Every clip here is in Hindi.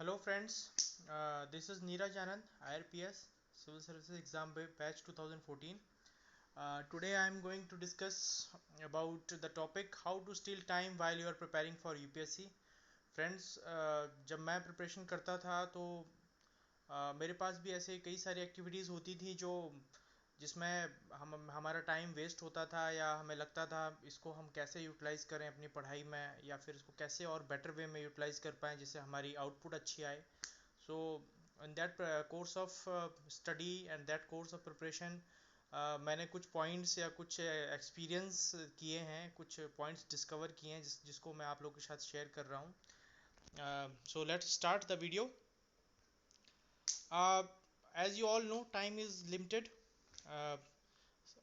Hello friends, this is Neeraj Anand, IRPS Civil Services Exam Batch 2014. Today I am going to discuss about the topic how to steal time while you are preparing for UPSC. Friends, जब मैं प्रिपरेशन करता था तो मेरे पास भी ऐसे कई सारी एक्टिविटीज़ होती थी जो जिसमें हम हमारा टाइम वेस्ट होता था या हमें लगता था इसको हम कैसे यूटिलाइज़ करें अपनी पढ़ाई में या फिर इसको कैसे और बेटर वे में यूटिलाइज़ कर पाएँ जिससे हमारी आउटपुट अच्छी आए. So in that course of study and that course of preparation मैंने कुछ पॉइंट्स या कुछ एक्सपीरियंस किए हैं, कुछ पॉइंट्स डिस्कवर किए हैं जिसको मैं आप लोगों के साथ शेयर कर रहा हूँ. So let's start the video. As you all know, time is limited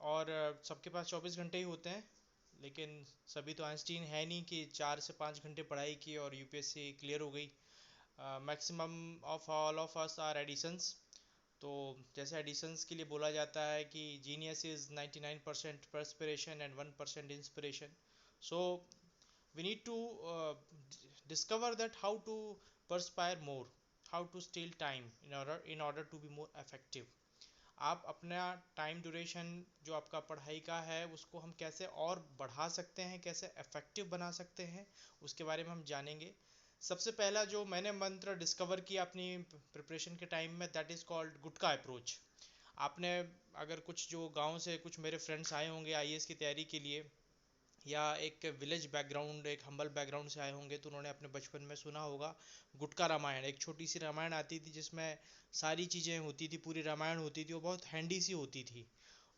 और सबके पास 24 घंटे ही होते हैं, लेकिन सभी तो आइंस्टीन है नहीं कि 4 से 5 घंटे पढ़ाई की और यूपीएससी क्लियर हो गई. Maximum of all of us are Edisons. तो जैसे एडिशंस के लिए बोला जाता है कि genius is 99% perspiration and 1% inspiration. So we need to discover that how to perspire more, how to steal time in order to be more effective. आप अपना टाइम ड्यूरेशन जो आपका पढ़ाई का है उसको हम कैसे और बढ़ा सकते हैं, कैसे इफ़ेक्टिव बना सकते हैं, उसके बारे में हम जानेंगे. सबसे पहला जो मैंने मंत्र डिस्कवर किया अपनी प्रिपरेशन के टाइम में, that is called gutka approach. आपने अगर कुछ जो गांव से कुछ मेरे फ्रेंड्स आए होंगे आईएएस की तैयारी के लिए या एक विलेज बैकग्राउंड, एक हम्बल बैकग्राउंड से आए होंगे, तो उन्होंने अपने बचपन में सुना होगा गुटका रामायण. एक छोटी सी रामायण आती थी जिसमें सारी चीज़ें होती थी, पूरी रामायण होती थी, वो बहुत हैंडी सी होती थी.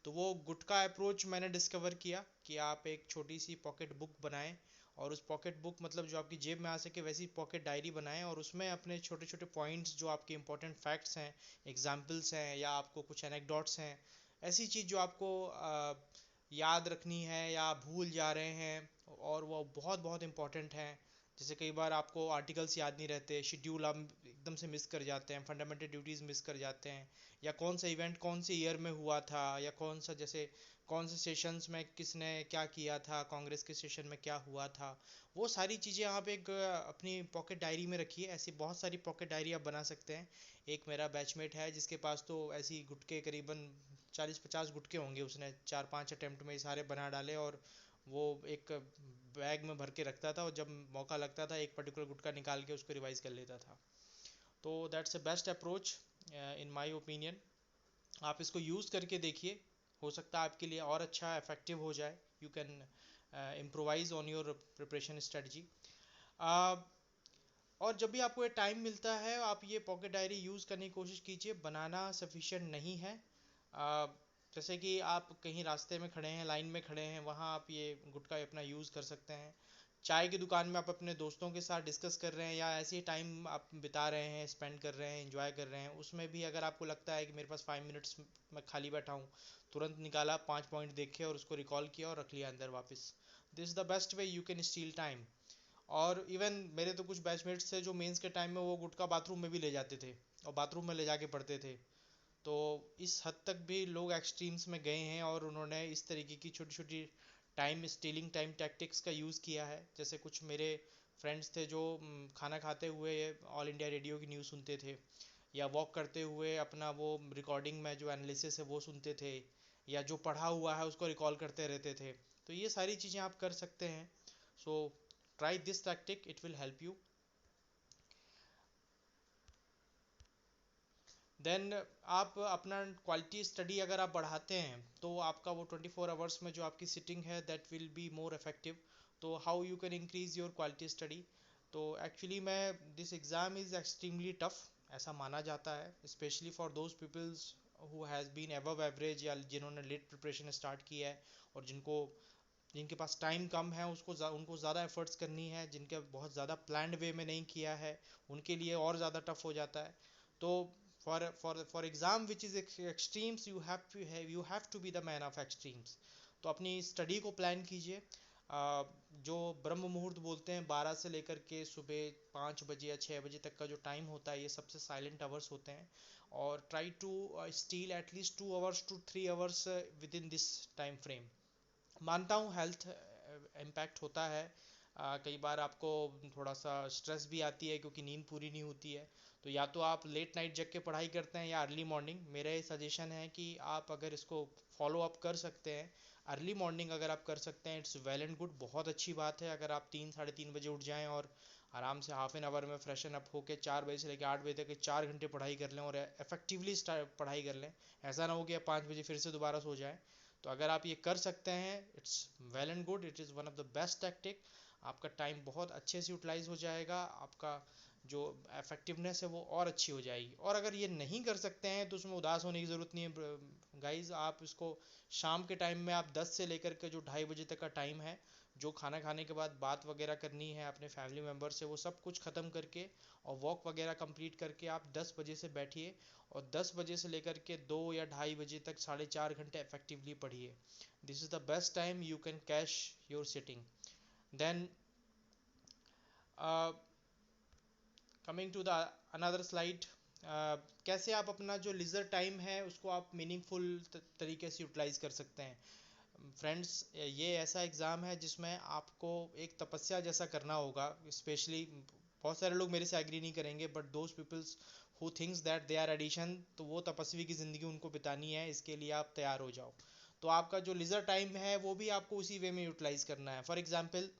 तो वो गुटका अप्रोच मैंने डिस्कवर किया कि आप एक छोटी सी पॉकेट बुक बनाएं और उस पॉकेट बुक मतलब जो आपकी जेब में आ सके वैसी पॉकेट डायरी बनाएं और उसमें अपने छोटे छोटे पॉइंट्स जो आपके इंपॉर्टेंट फैक्ट्स हैं, एग्जाम्पल्स हैं या आपको कुछ एनेक्डोट्स हैं, ऐसी चीज़ जो आपको याद रखनी है या भूल जा रहे हैं और वो बहुत बहुत इंपॉर्टेंट हैं. जैसे कई बार आपको आर्टिकल्स याद नहीं रहते, शेड्यूल आप एकदम से मिस कर जाते हैं, फंडामेंटल ड्यूटीज़ मिस कर जाते हैं, या कौन सा इवेंट कौन से ईयर में हुआ था, या कौन सा जैसे कौन से सेशंस में किसने क्या किया था, कांग्रेस के सेशन में क्या हुआ था, वो सारी चीज़ें आप एक अपनी पॉकेट डायरी में रखिए. ऐसी बहुत सारी पॉकेट डायरी आप बना सकते हैं. एक मेरा बैचमेट है जिसके पास तो ऐसी गुटके करीबन 40-50 गुटके होंगे, उसने 4-5 अटेम्प्ट में ये सारे बना डाले और वो एक बैग में भर के रखता था और जब मौका लगता था एक पर्टिकुलर गुटका निकाल के उसको रिवाइज कर लेता था. तो that's a best approach in my opinion. आप इसको यूज़ करके देखिए, हो सकता है आपके लिए और अच्छा इफेक्टिव हो जाए. You can improvise on your preparation strategy. और जब भी आपको ये टाइम मिलता है आप ये पॉकेट डायरी यूज़ करने की कोशिश कीजिए. बनाना सफिशिएंट नहीं है. आ, जैसे कि आप कहीं रास्ते में खड़े हैं, लाइन में खड़े हैं, वहाँ आप ये गुटका अपना यूज़ कर सकते हैं. चाय की दुकान में आप अपने दोस्तों के साथ डिस्कस कर रहे हैं या ऐसे ही टाइम आप बिता रहे हैं, स्पेंड कर रहे हैं, एंजॉय कर रहे हैं, उसमें भी अगर आपको लगता है कि मेरे पास 5 मिनट्स में खाली बैठा हूँ, तुरंत निकाला, 5 पॉइंट देखे और उसको रिकॉल किया और रख लिया अंदर वापस. This is the best way you can steel time. और इवन मेरे तो कुछ बैचमेट्स थे जो मेंस के टाइम में वो गुटखा बाथरूम में भी ले जाते थे और बाथरूम में ले जाके पढ़ते थे. तो इस हद तक भी लोग एक्सट्रीम्स में गए हैं और उन्होंने इस तरीके की छोटी छोटी टाइम स्टीलिंग टाइम टैक्टिक्स का यूज़ किया है. जैसे कुछ मेरे फ्रेंड्स थे जो खाना खाते हुए ऑल इंडिया रेडियो की न्यूज़ सुनते थे, या वॉक करते हुए अपना वो रिकॉर्डिंग में जो एनालिसिस है वो सुनते थे, या जो पढ़ा हुआ है उसको रिकॉल करते रहते थे. तो ये सारी चीज़ें आप कर सकते हैं. So try this tactic, it will help you. Then आप अपना क्वालिटी स्टडी अगर आप बढ़ाते हैं तो आपका वो 24 आवर्स में जो आपकी सिटिंग है that will be more effective. तो how you can increase your quality study. तो एक्चुअली मैं this exam is extremely tough ऐसा माना जाता है, specially for those peoples who has been above average या जिन्होंने लेट प्रिपरेशन स्टार्ट किया है और जिनके पास टाइम कम है, उनको ज़्यादा एफर्ट्स करनी है. जिनके बहुत ज़्यादा प्लान्ड वे में नहीं किया है उनके लिए और ज़्यादा टफ हो जाता है. तो for exam which is extremes you have to be the man of extremes. तो अपनी स्टडी को प्लान कीजिए. जो ब्रह्म मुहूर्त बोलते हैं 12 से लेकर के सुबह 5 बजे या 6 बजे तक का जो टाइम होता है, ये सबसे साइलेंट आवर्स होते हैं. और try to steal at least 2 hours to 3 hours within this time frame. मानता हूँ हेल्थ इम्पैक्ट होता है, कई बार आपको थोड़ा सा स्ट्रेस भी आती है क्योंकि नींद पूरी नहीं होती है। तो या तो आप लेट नाइट जग के पढ़ाई करते हैं या अर्ली मॉर्निंग। मेरा ये सजेशन है कि आप अगर इसको फॉलो अप कर सकते हैं, अर्ली मॉर्निंग अगर आप कर सकते हैं, इट्स वेल एंड गुड, बहुत अच्छी बात है। अगर आप 3 साढ़े 3 बजे उठ जाएं और आराम से हाफ एन आवर में फ्रेशन अप होकर 4 बजे से लेकर 8 बजे तक के 4 घंटे पढ़ाई कर लें और इफेक्टिवली पढ़ाई कर लें, ऐसा ना हो कि आप 5 बजे फिर से दोबारा सो जाएं। तो अगर आप ये कर सकते हैं, it's well and good, it is one of the best tactic. आपका टाइम बहुत अच्छे से यूटिलाइज हो जाएगा, आपका जो इफेक्टिवनेस है वो और अच्छी हो जाएगी। और अगर ये नहीं कर सकते हैं तो उसमें उदास होने की ज़रूरत नहीं है गाइज। आप इसको शाम के टाइम में, आप 10 से लेकर के जो 2:30 बजे तक का टाइम है, जो खाना खाने के बाद बात वगैरह करनी है अपने फैमिली मेम्बर से, वो सब कुछ ख़त्म करके और वॉक वगैरह कंप्लीट करके आप 10 बजे से बैठिए और 10 बजे से लेकर के 2 या 2:30 बजे तक 4.5 घंटे इफेक्टिवली पढ़िए। This is the best time you can cash your sitting. Then coming to the another slide, कैसे आप अपना जो लीजर टाइम है उसको आप मीनिंगफुल तरीके से यूटिलाइज कर सकते हैं। फ्रेंड्स, ये ऐसा एग्ज़ाम है जिसमें आपको एक तपस्या जैसा करना होगा। स्पेशली बहुत सारे लोग मेरे से एग्री नहीं करेंगे, but those peoples who thinks that they are Edison, तो वो तपस्वी की ज़िंदगी उनको बितानी है। इसके लिए आप तैयार हो जाओ। तो आपका जो लीजर टाइम है वो भी आपको उसी वे में यूटिलाइज करना है। फॉर एग्जांपल,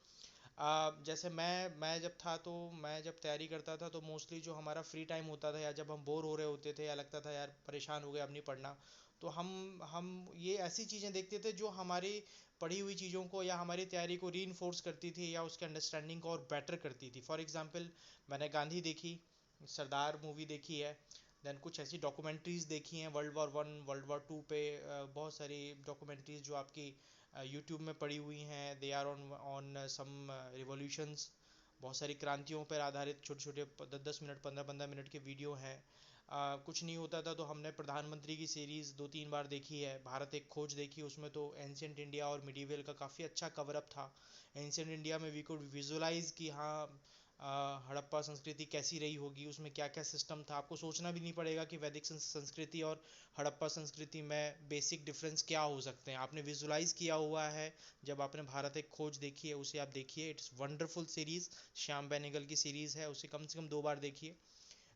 जैसे मैं जब था, तो मैं जब तैयारी करता था तो मोस्टली जो हमारा फ्री टाइम होता था या जब हम बोर हो रहे होते थे या लगता था यार परेशान हो गए अब नहीं पढ़ना, तो हम ये ऐसी चीज़ें देखते थे जो हमारी पढ़ी हुई चीज़ों को या हमारी तैयारी को री करती थी या उसके अंडरस्टैंडिंग को और बेटर करती थी। फॉर एग्जांपल, मैंने गांधी देखी, सरदार मूवी देखी है, देन कुछ ऐसी डॉक्यूमेंट्रीज़ देखी हैं वर्ल्ड वॉर 1 वर्ल्ड वॉर 2 पे। बहुत सारी डॉक्यूमेंट्रीज़ जो आपकी यूट्यूब में पड़ी हुई हैं, they are on on some revolutions. बहुत सारी क्रांतियों पर आधारित छोटे छोटे 10-10 मिनट 15-15 मिनट के वीडियो हैं। कुछ नहीं होता था तो हमने प्रधानमंत्री की सीरीज़ 2-3 बार देखी है। भारत एक खोज देखी, उसमें तो एंशियंट इंडिया और मिडीवल का काफ़ी अच्छा कवरअप था। एंशियंट इंडिया में वी कुड विजुलाइज कि हाँ, हड़प्पा संस्कृति कैसी रही होगी, उसमें क्या क्या सिस्टम था। आपको सोचना भी नहीं पड़ेगा कि वैदिक संस्कृति और हड़प्पा संस्कृति में बेसिक डिफरेंस क्या हो सकते हैं। आपने विजुलाइज किया हुआ है जब आपने भारत एक खोज देखी है, उसे आप देखिए, it's wonderful series. Shyam Benegal की सीरीज़ है, उसे कम से कम 2 बार देखिए।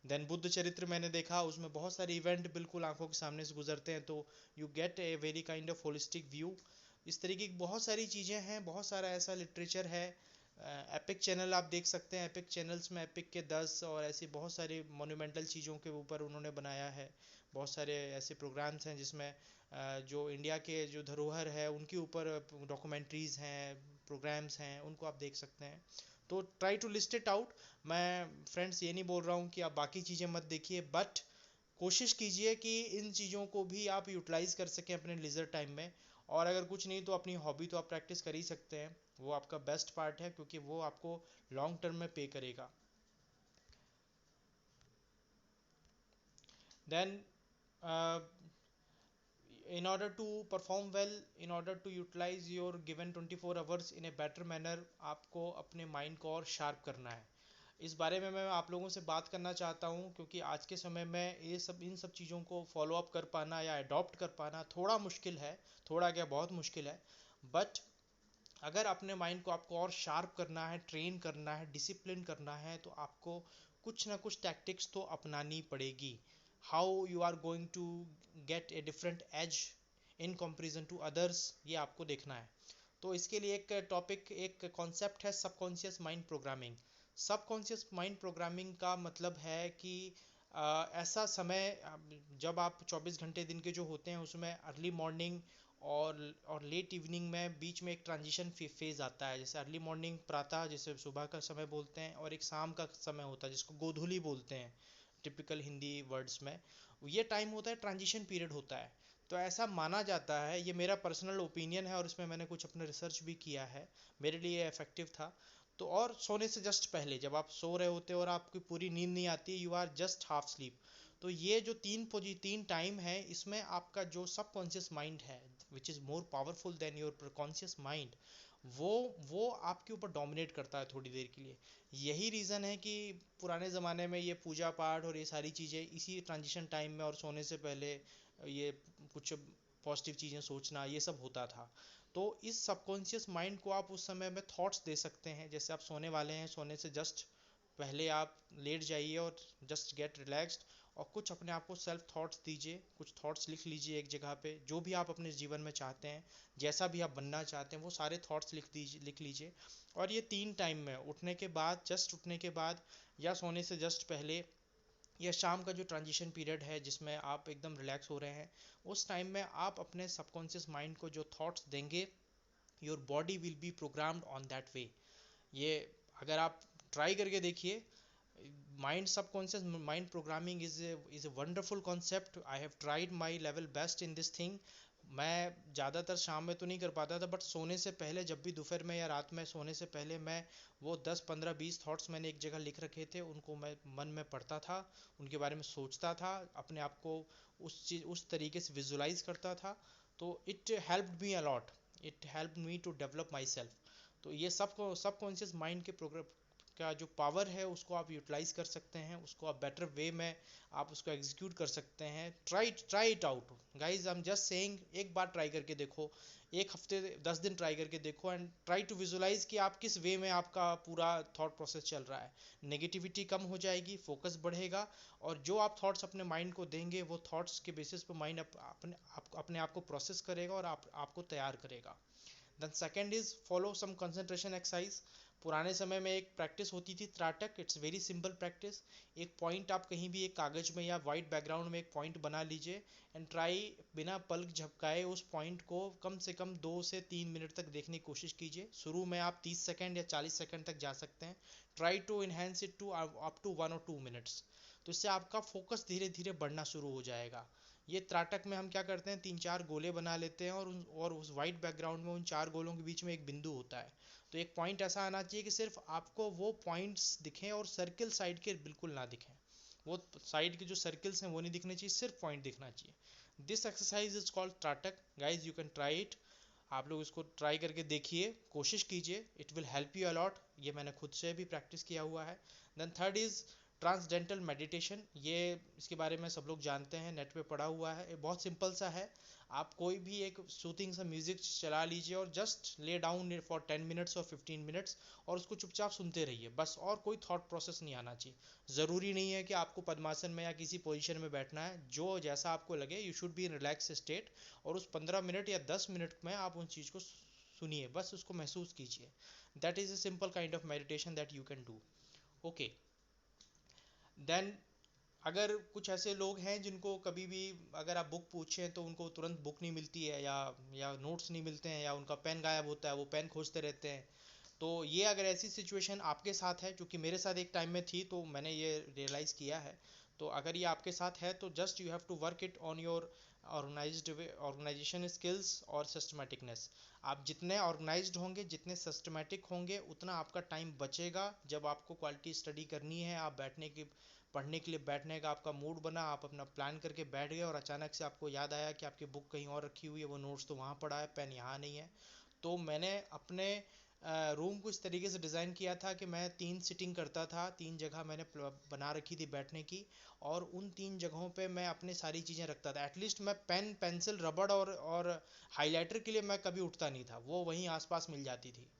देन बुद्ध चरित्र मैंने देखा, उसमें बहुत सारे इवेंट बिल्कुल आंखों के सामने से गुजरते हैं, तो you get a very kind of holistic view. इस तरीके की बहुत सारी चीज़ें हैं, बहुत सारा ऐसा लिटरेचर है। एपिक चैनल आप देख सकते हैं, एपिक चैनल्स में एपिक के 10 और ऐसी बहुत सारी मोन्यूमेंटल चीज़ों के ऊपर उन्होंने बनाया है। बहुत सारे ऐसे प्रोग्राम्स हैं जिसमें जो इंडिया के जो धरोहर है उनके ऊपर डॉक्यूमेंट्रीज़ हैं, प्रोग्राम्स हैं, उनको आप देख सकते हैं। तो try to list it out. मैं फ्रेंड्स ये नहीं बोल रहा हूँ कि आप बाकी चीज़ें मत देखिए, बट कोशिश कीजिए कि इन चीज़ों को भी आप यूटिलाइज कर सकें अपने लीजर टाइम में। और अगर कुछ नहीं तो अपनी हॉबी तो आप प्रैक्टिस कर ही सकते हैं, वो आपका बेस्ट पार्ट है क्योंकि वो आपको लॉन्ग टर्म में पे करेगा। Then in order to perform well, in order to utilize your given 24 hours in a better manner, आपको अपने माइंड को और शार्प करना है। इस बारे में मैं आप लोगों से बात करना चाहता हूँ क्योंकि आज के समय में इन सब चीज़ों को फॉलो अप कर पाना या अडॉप्ट कर पाना थोड़ा मुश्किल है। थोड़ा क्या, बहुत मुश्किल है। बट अगर अपने माइंड को आपको और शार्प करना है, ट्रेन करना है, डिसिप्लिन करना है, तो आपको कुछ ना कुछ टैक्टिक्स तो अपनानी पड़ेगी। How you are going to get a different edge in comparison to others, ये आपको देखना है। तो इसके लिए एक टॉपिक, एक कॉन्सेप्ट है subconscious mind programming. Subconscious mind programming का मतलब है कि ऐसा समय, जब आप 24 घंटे दिन के जो होते हैं उसमें अर्ली मॉर्निंग और लेट इवनिंग में बीच में एक ट्रांजिशन फेज आता है। जैसे अर्ली मॉर्निंग प्रातः, जैसे सुबह का समय बोलते हैं, और एक शाम का समय होता है जिसको गोधूली बोलते हैं टिपिकल हिंदी वर्ड्स में। ये टाइम होता है, ट्रांजिशन पीरियड होता है। तो ऐसा माना जाता है, ये मेरा पर्सनल ओपिनियन है और इसमें मैंने कुछ अपना रिसर्च भी किया है, मेरे लिए इफेक्टिव था। तो और सोने से जस्ट पहले, जब आप सो रहे होते हो और आपकी पूरी नींद नहीं आती, you are just half sleep, तो ये जो तीन टाइम है, इसमें आपका जो सबकॉन्शियस माइंड है, which is more powerful than your conscious mind, वो वो आपके ऊपर डोमिनेट करता है थोड़ी देर के लिए। यही रीज़न है कि पुराने ज़माने में ये पूजा पाठ और ये सारी चीज़ें इसी ट्रांजिशन टाइम में और सोने से पहले ये कुछ पॉजिटिव चीज़ें सोचना, ये सब होता था। तो इस सबकॉन्शियस माइंड को आप उस समय में थॉट्स दे सकते हैं। जैसे आप सोने वाले हैं, सोने से जस्ट पहले आप लेट जाइए और जस्ट गेट रिलैक्स्ड, और कुछ अपने आप को सेल्फ थॉट्स दीजिए, कुछ थॉट्स लिख लीजिए एक जगह पे, जो भी आप अपने जीवन में चाहते हैं, जैसा भी आप बनना चाहते हैं, वो सारे थॉट्स लिख लीजिए। और ये 3 टाइम में, उठने के बाद, जस्ट उठने के बाद, या सोने से जस्ट पहले, या शाम का जो ट्रांजिशन पीरियड है जिसमें आप एकदम रिलैक्स हो रहे हैं, उस टाइम में आप अपने सबकॉन्शियस माइंड को जो थॉट्स देंगे, your body will be programmed on that way. ये अगर आप ट्राई करके देखिए, mind subconscious mind programming is a wonderful concept. I have tried my level best in this thing. मैं ज़्यादातर शाम में तो नहीं कर पाता था, बट सोने से पहले, जब भी दोपहर में या रात में सोने से पहले, मैं वो 10 15 20 थॉट्स मैंने एक जगह लिख रखे थे, उनको मैं मन में पढ़ता था, उनके बारे में सोचता था, अपने आप को उस तरीके से विजुलाइज करता था। तो it helped me a lot, it helped me to develop myself. तो ये सबकॉन्शियस माइंड के प्रोग्राम का जो पावर है, उसको आप यूटिलाइज कर सकते हैं, उसको आप बेटर वे में आप उसको एग्जीक्यूट कर सकते हैं। Try it out guys, I am just saying, एक बार ट्राई करके देखो, एक हफ्ते 10 दिन ट्राई करके देखो, एंड ट्राई टू विजुलाइज कि आप किस वे में आपका पूरा थॉट प्रोसेस चल रहा है। नेगेटिविटी कम हो जाएगी, फोकस बढ़ेगा, और जो आप थॉट्स अपने माइंड को देंगे, वो थॉट्स के बेसिस पे माइंड अपने आप को प्रोसेस करेगा और आपको तैयार करेगा। Then second is follow some concentration exercise. पुराने समय में एक प्रैक्टिस होती थी त्राटक, इट्स वेरी सिंपल प्रैक्टिस। एक पॉइंट आप कहीं भी एक कागज में या वाइट बैकग्राउंड में एक पॉइंट बना लीजिए, एंड ट्राई बिना पलक झपकाए उस पॉइंट को कम से कम 2 से 3 मिनट तक देखने की कोशिश कीजिए। शुरू में आप 30 सेकंड या 40 सेकंड तक जा सकते हैं। Try to enhance it to up to 1 और 2 मिनट्स। तो इससे आपका फोकस धीरे धीरे बढ़ना शुरू हो जाएगा। ये त्राटक में हम क्या करते हैं, 3 4 गोले बना लेते हैं, और उस वाइट बैकग्राउंड में उन 4 गोलों के बीच में एक बिंदु होता है। तो एक पॉइंट ऐसा आना चाहिए कि सिर्फ आपको वो पॉइंट्स दिखें और सर्किल साइड के बिल्कुल ना दिखें। वो साइड के जो सर्किल्स हैं वो नहीं दिखने चाहिए, सिर्फ पॉइंट दिखना चाहिए। This exercise is called Trataka. Guys you can try it. आप लोग इसको ट्राई करके देखिए, कोशिश कीजिए, it will help you a lot. ये मैंने खुद से भी प्रैक्टिस किया हुआ है। Then third is transcendental meditation. ये इसके बारे में सब लोग जानते हैं, नेट पे पढ़ा हुआ है, ये बहुत सिंपल सा है। आप कोई भी एक सूथिंग सा म्यूजिक चला लीजिए और just lay down for 10 minutes और 15 मिनट्स, और उसको चुपचाप सुनते रहिए बस, और कोई थॉट प्रोसेस नहीं आना चाहिए। ज़रूरी नहीं है कि आपको पद्मासन में या किसी पोजीशन में बैठना है, जो जैसा आपको लगे, you should be in relax state. और उस 15 मिनट या 10 मिनट में आप उन चीज़ को सुनिए, बस उसको महसूस कीजिए। That is a simple kind of meditation that you can do. Okay. Then अगर कुछ ऐसे लोग हैं जिनको कभी भी अगर आप बुक पूछें तो उनको तुरंत बुक नहीं मिलती है, या नोट्स नहीं मिलते हैं, या उनका पेन गायब होता है, वो पेन खोजते रहते हैं, तो ये अगर ऐसी सिचुएशन आपके साथ है, क्योंकि मेरे साथ एक टाइम में थी, तो मैंने ये रियलाइज़ किया है। तो अगर ये आपके साथ है तो just you have to work it on your organization skills और सिस्टमेटिकनेस। आप जितने ऑर्गेनाइज्ड होंगे, जितने सिस्टमेटिक होंगे, उतना आपका टाइम बचेगा। जब आपको क्वालिटी स्टडी करनी है, आप पढ़ने के लिए बैठने का आपका मूड बना, आप अपना प्लान करके बैठ गए, और अचानक से आपको याद आया कि आपकी बुक कहीं और रखी हुई है, वो नोट्स तो वहाँ पड़ा है, पेन यहाँ नहीं है। तो मैंने अपने रूम को इस तरीके से डिज़ाइन किया था कि मैं 3 सिटिंग करता था, 3 जगह मैंने बना रखी थी बैठने की, और उन 3 जगहों पे मैं अपनी सारी चीज़ें रखता था। एटलीस्ट मैं पेन, पेंसिल, रबड़ और हाइलाइटर के लिए मैं कभी उठता नहीं था, वो वहीं आसपास मिल जाती थी।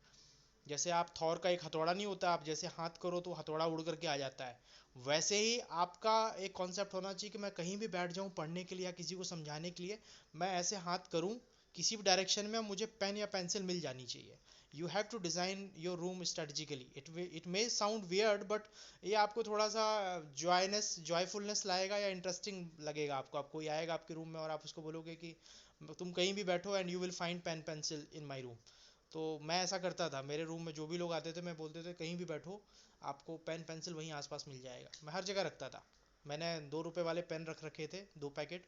जैसे आप थॉर का एक हथौड़ा नहीं होता, आप जैसे हाथ करो तो हथौड़ा उड़ करके आ जाता है, वैसे ही आपका एक कॉन्सेप्ट होना चाहिए कि मैं कहीं भी बैठ जाऊं पढ़ने के लिए या किसी को समझाने के लिए, मैं ऐसे हाथ करूं किसी भी डायरेक्शन में, मुझे पेन या पेंसिल मिल जानी चाहिए। You have to design your room strategically. It may sound weird, but ये आपको थोड़ा सा जॉयफुलनेस लाएगा, या इंटरेस्टिंग लगेगा आपको। आप कोई आएगा आपके रूम में और आप उसको बोलोगे कि तुम कहीं भी बैठो and you will find pen pencil in my room. तो मैं ऐसा करता था, मेरे रूम में जो भी लोग आते थे मैं बोलते थे कहीं भी बैठो, आपको पेन पेंसिल वहीं आसपास मिल जाएगा। मैं हर जगह रखता था। मैंने 2 रुपए वाले पेन रख रखे थे, 2 पैकेट,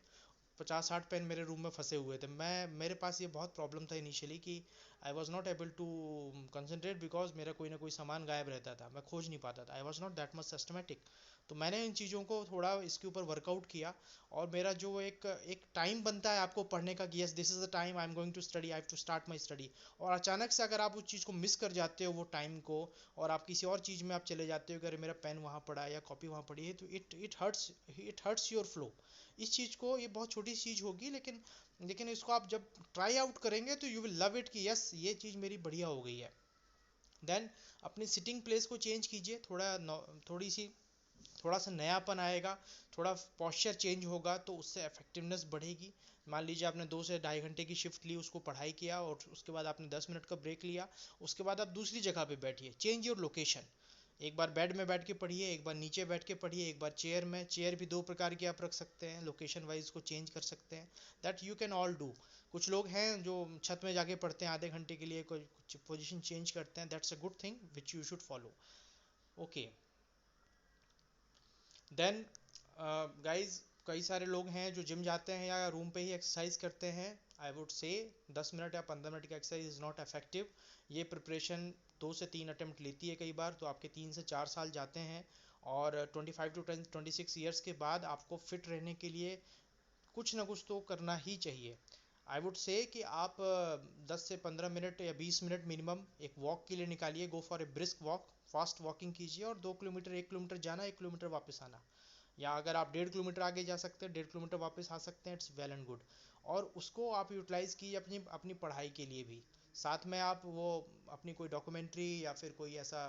50 60 पेन मेरे रूम में फंसे हुए थे। मेरे पास ये बहुत प्रॉब्लम था इनिशियली कि I was not able to concentrate, because मेरा कोई ना कोई सामान गायब रहता था, मैं खोज नहीं पाता था, आई was not that much systematic. तो मैंने इन चीज़ों को थोड़ा इसके ऊपर वर्कआउट किया, और मेरा जो एक टाइम बनता है आपको पढ़ने का कि yes this is the time I am going to study, I have to start my study, और अचानक से अगर आप उस चीज़ को मिस कर जाते हो वो टाइम को, और आप किसी और चीज़ में आप चले जाते हो कि अरे मेरा पेन वहाँ पड़ा है या कॉपी वहाँ पड़ी है, तो इट हर्ट्स योर फ्लो। इस चीज़ को, ये बहुत छोटी छोटी सी चीज़ होगी, लेकिन इसको आप जब ट्राई आउट करेंगे तो यू विल लव इट कि यस ये चीज़ मेरी बढ़िया हो गई है। देन अपनी सिटिंग प्लेस को चेंज कीजिए, थोड़ी सी थोड़ा सा नयापन आएगा, थोड़ा पॉस्चर चेंज होगा तो उससे इफेक्टिवनेस बढ़ेगी। मान लीजिए आपने 2 से ढाई घंटे की शिफ्ट ली, उसको पढ़ाई किया और उसके बाद आपने 10 मिनट का ब्रेक लिया, उसके बाद आप दूसरी जगह पे बैठिए, चेंज योर लोकेशन। एक बार बेड में बैठ के पढ़िए, एक बार नीचे बैठ के पढ़िए, एक बार चेयर में। चेयर भी 2 प्रकार की आप रख सकते हैं, लोकेशन वाइज को चेंज कर सकते हैं। That you can all do. कुछ लोग हैं जो छत में जाके पढ़ते हैं आधे घंटे के लिए, कुछ पोजीशन चेंज करते हैं, that's a good thing which you should follow. Okay, then guys कई सारे लोग हैं जो जिम जाते हैं या रूम पे ही एक्सरसाइज करते हैं। आई वुड से 10 मिनट या 15 मिनट की एक्सरसाइज इज़ नॉट इफेक्टिव। ये प्रिपरेशन 2 से 3 अटेम्प्ट लेती है कई बार, तो आपके 3 से 4 साल जाते हैं। और 25 to 26 ईयर्स के बाद आपको फिट रहने के लिए कुछ ना कुछ तो करना ही चाहिए। आई वुड से कि आप 10 से 15 मिनट या 20 मिनट मिनिमम एक वॉक के लिए निकालिए। Go for a brisk walk, fast walking कीजिए, और 2 किलोमीटर, 1 किलोमीटर जाना, 1 किलोमीटर वापस आना। या अगर आप 1.5 किलोमीटर आगे जा सकते हैं, 1.5 किलोमीटर वापस आ सकते हैं, इट्स वेल एंड गुड। और उसको आप यूटिलाइज कीजिए अपनी अपनी पढ़ाई के लिए भी। साथ में आप वो अपनी कोई डॉक्यूमेंट्री या फिर कोई ऐसा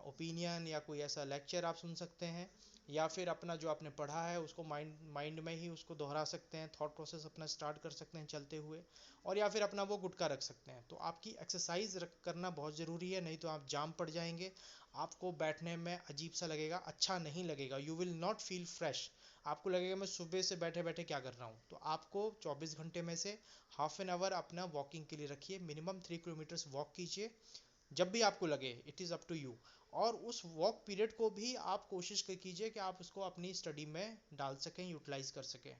ओपिनियन या कोई ऐसा लेक्चर आप सुन सकते हैं, या फिर अपना जो आपने पढ़ा है उसको माइंड माइंड में ही उसको दोहरा सकते हैं, थॉट प्रोसेस अपना स्टार्ट कर सकते हैं चलते हुए। और या फिर अपना वो गुटका रख सकते हैं। तो आपकी एक्सरसाइज करना बहुत ज़रूरी है, नहीं तो आप जाम पड़ जाएंगे। आपको बैठने में अजीब सा लगेगा, अच्छा नहीं लगेगा, you will not feel fresh. आपको लगेगा मैं सुबह से बैठे बैठे क्या कर रहा हूँ। तो आपको 24 घंटे में से हाफ एन आवर अपना वॉकिंग के लिए रखिए, मिनिमम 3 किलोमीटर्स वॉक कीजिए जब भी आपको लगे, it is up to you. और उस वॉक पीरियड को भी आप कोशिश कीजिए कि आप उसको अपनी स्टडी में डाल सकें, यूटिलाइज कर सकें।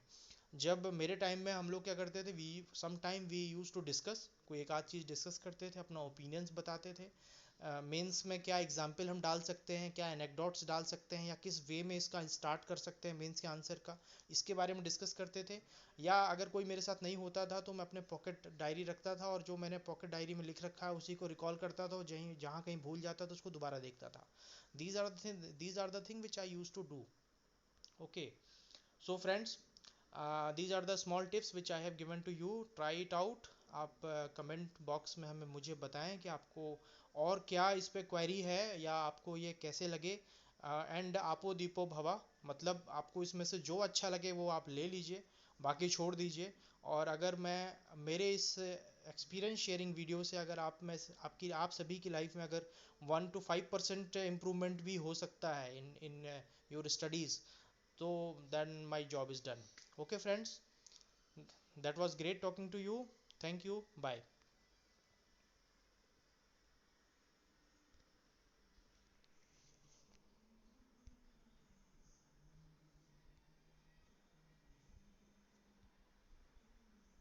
जब मेरे टाइम में हम लोग क्या करते थे, we sometime we use to discuss, कोई एक आध चीज़ डिस्कस करते थे, अपना ओपिनियंस बताते थे। मेंस में क्या एग्जाम्पल हम डाल सकते हैं, क्या एनेक्डोट्स डाल सकते हैं, या किस वे में इसका स्टार्ट कर सकते हैं मेंस के आंसर का, इसके बारे में डिस्कस करते थे। या अगर कोई मेरे साथ नहीं होता था तो मैं अपने पॉकेट डायरी रखता था, और जो मैंने पॉकेट डायरी में लिख रखा है उसी को रिकॉल करता था, और जहाँ कहीं भूल जाता था उसको दोबारा देखता था। These are the thing which I use to do. Okay, so friends, these are the small tips which I have given to you. Try it out. आप कमेंट बॉक्स में हमें मुझे बताएं कि आपको और क्या इस पे क्वेरी है, या आपको ये कैसे लगे। एंड आपो दीपो भवा, मतलब आपको इसमें से जो अच्छा लगे वो आप ले लीजिए, बाकी छोड़ दीजिए। और अगर मैं मेरे इस एक्सपीरियंस शेयरिंग वीडियो से अगर आप सभी की लाइफ में अगर 1 to 5% इम्प्रूवमेंट भी हो सकता है in in your studies, so then my job is done. Okay friends, that was great talking to you. Thank you, bye.